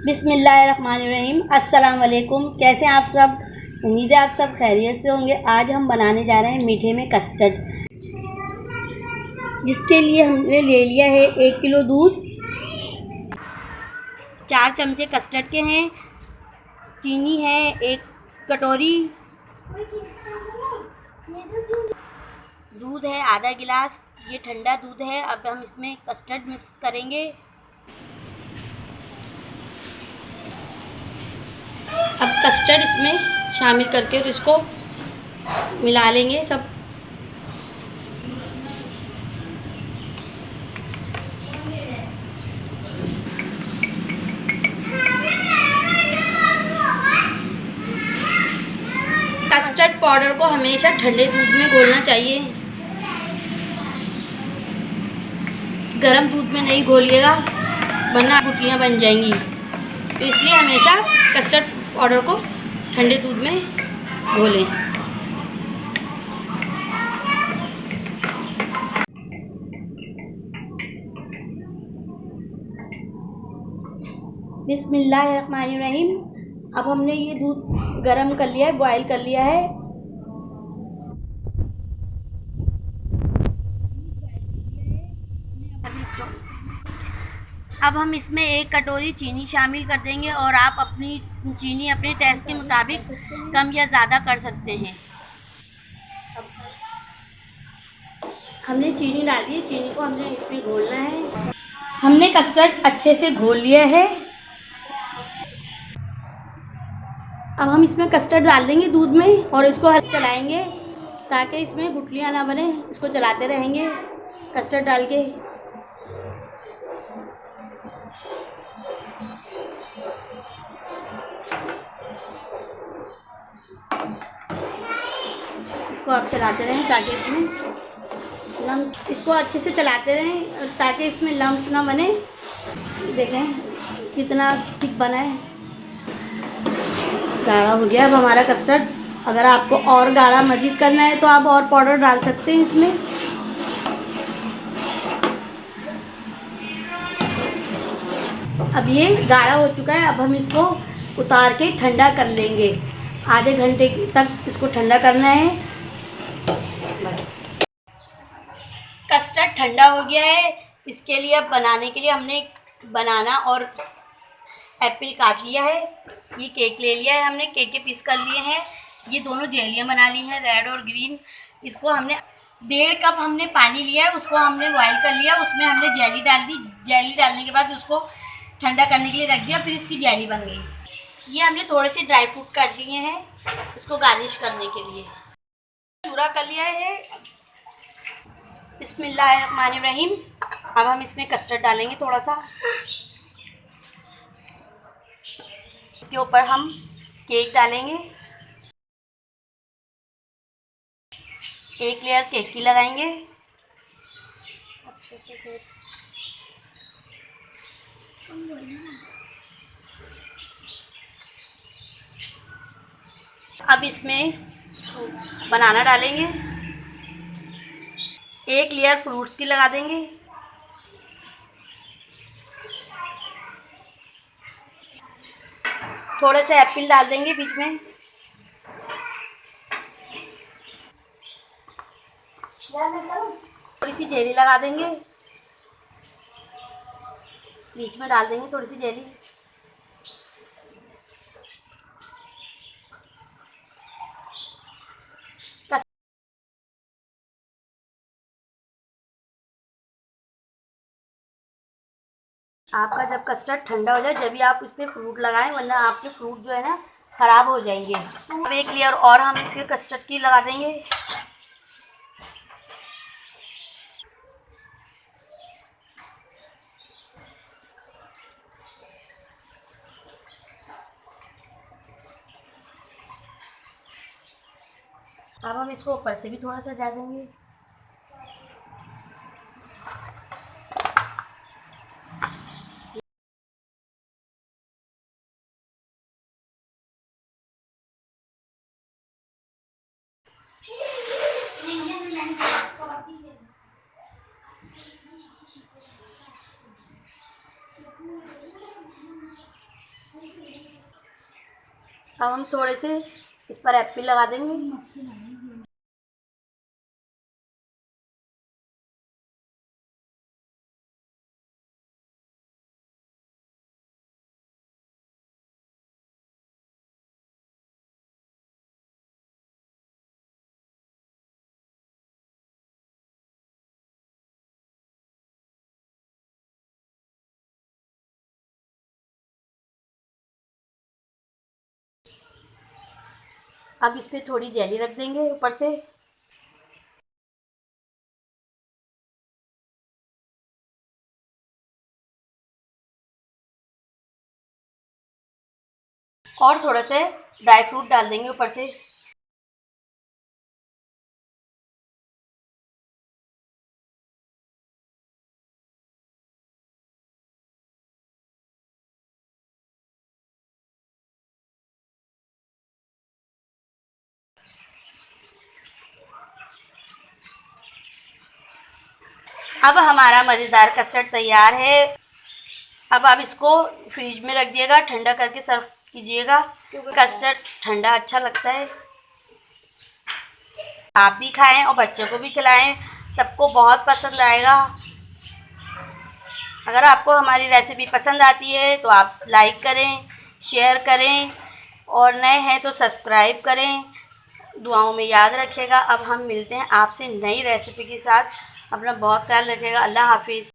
बिस्मिल्लाहिर्रहमानिर्रहीम। अस्सलाम वालेकुम। कैसे हैं आप सब? उम्मीद है आप सब खैरियत से होंगे। आज हम बनाने जा रहे हैं मीठे में कस्टर्ड, जिसके लिए हमने ले लिया है 1 किलो दूध, 4 चमचे कस्टर्ड के हैं, चीनी है 1 कटोरी, दूध है आधा गिलास। ये ठंडा दूध है। अब हम इसमें कस्टर्ड मिक्स करेंगे। अब कस्टर्ड इसमें शामिल करके और इसको मिला लेंगे सब। कस्टर्ड पाउडर को हमेशा ठंडे दूध में घोलना चाहिए, गर्म दूध में नहीं घोलिएगा वरना गुठलियाँ बन जाएंगी। तो इसलिए हमेशा कस्टर्ड पाउडर को ठंडे दूध में घोलें। बिस्मिल्लाहिर्रहमानिर्रहीम। अब हमने ये दूध गरम कर लिया है, बॉयल कर लिया है। अब हम इसमें 1 कटोरी चीनी शामिल कर देंगे और आप अपनी चीनी अपने टेस्ट के मुताबिक कम या ज़्यादा कर सकते हैं। हमने चीनी डाल दी है, चीनी को हमने इसमें घोलना है। हमने कस्टर्ड अच्छे से घोल लिया है। अब हम इसमें कस्टर्ड डाल देंगे दूध में और इसको हल्का चलाएंगे ताकि इसमें गुठलियाँ ना बने। इसको चलाते रहेंगे कस्टर्ड डाल के। इसको आप चलाते रहें ताकि इसमें इसको अच्छे से चलाते रहें ताकि इसमें लम्स ना बने। देखें कितना थिक बना है, गाढ़ा हो गया अब हमारा कस्टर्ड। अगर आपको और गाढ़ा मज़ीद करना है तो आप और पाउडर डाल सकते हैं इसमें। अब ये गाढ़ा हो चुका है। अब हम इसको उतार के ठंडा कर लेंगे। आधे घंटे तक इसको ठंडा करना है बस। कस्टर्ड ठंडा हो गया है। इसके लिए अब बनाने के लिए हमने बनाना और एप्पल काट लिया है। ये केक ले लिया है हमने, केक के पीस कर लिए हैं। ये दोनों जेलियाँ बना ली हैं, रेड और ग्रीन। इसको हमने 1.5 कप हमने पानी लिया है, उसको हमने बॉयल कर लिया। उसमें हमने जेली डाल दी। जेली डालने के बाद उसको ठंडा करने के लिए रख दिया, फिर इसकी जेली बन गई। ये हमने थोड़े से ड्राई फ्रूट काट लिए हैं इसको गार्निश करने के लिए। चूरा कर लिया है। बिस्मिल्लाहिर्रहमानिर्रहीम। अब हम इसमें कस्टर्ड डालेंगे थोड़ा सा। इसके ऊपर हम केक डालेंगे। 1 लेयर केक की लगाएंगे अच्छे से। अब इसमें बनाना डालेंगे। 1 लेयर फ्रूट्स की लगा देंगे। थोड़े से एप्पल डाल देंगे बीच में। थोड़ी सी जेली लगा देंगे, बीच में डाल देंगे थोड़ी सी जेली। आपका जब कस्टर्ड ठंडा हो जाए जब भी आप इस पर फ्रूट लगाएं, वरना आपके फ्रूट जो है ना ख़राब हो जाएंगे। अब 1 लेयर और हम इसके कस्टर्ड की लगा देंगे। अब हम इसको ऊपर से भी थोड़ा सा डाल देंगे। अब हम थोड़े से इस पर एप्पल लगा देंगे। अब इस पर थोड़ी जेली रख देंगे ऊपर से। और थोड़ा से ड्राई फ्रूट डाल देंगे ऊपर से। अब हमारा मज़ेदार कस्टर्ड तैयार है। अब आप इसको फ्रिज में रख दिएगा, ठंडा करके सर्व कीजिएगा। कस्टर्ड ठंडा अच्छा लगता है। आप भी खाएं और बच्चों को भी खिलाएं, सबको बहुत पसंद आएगा। अगर आपको हमारी रेसिपी पसंद आती है तो आप लाइक करें, शेयर करें और नए हैं तो सब्सक्राइब करें। दुआओं में याद रखिएगा। अब हम मिलते हैं आपसे नई रेसिपी के साथ। अपना बहुत ख्याल रखिएगा। अल्लाह हाफिज़।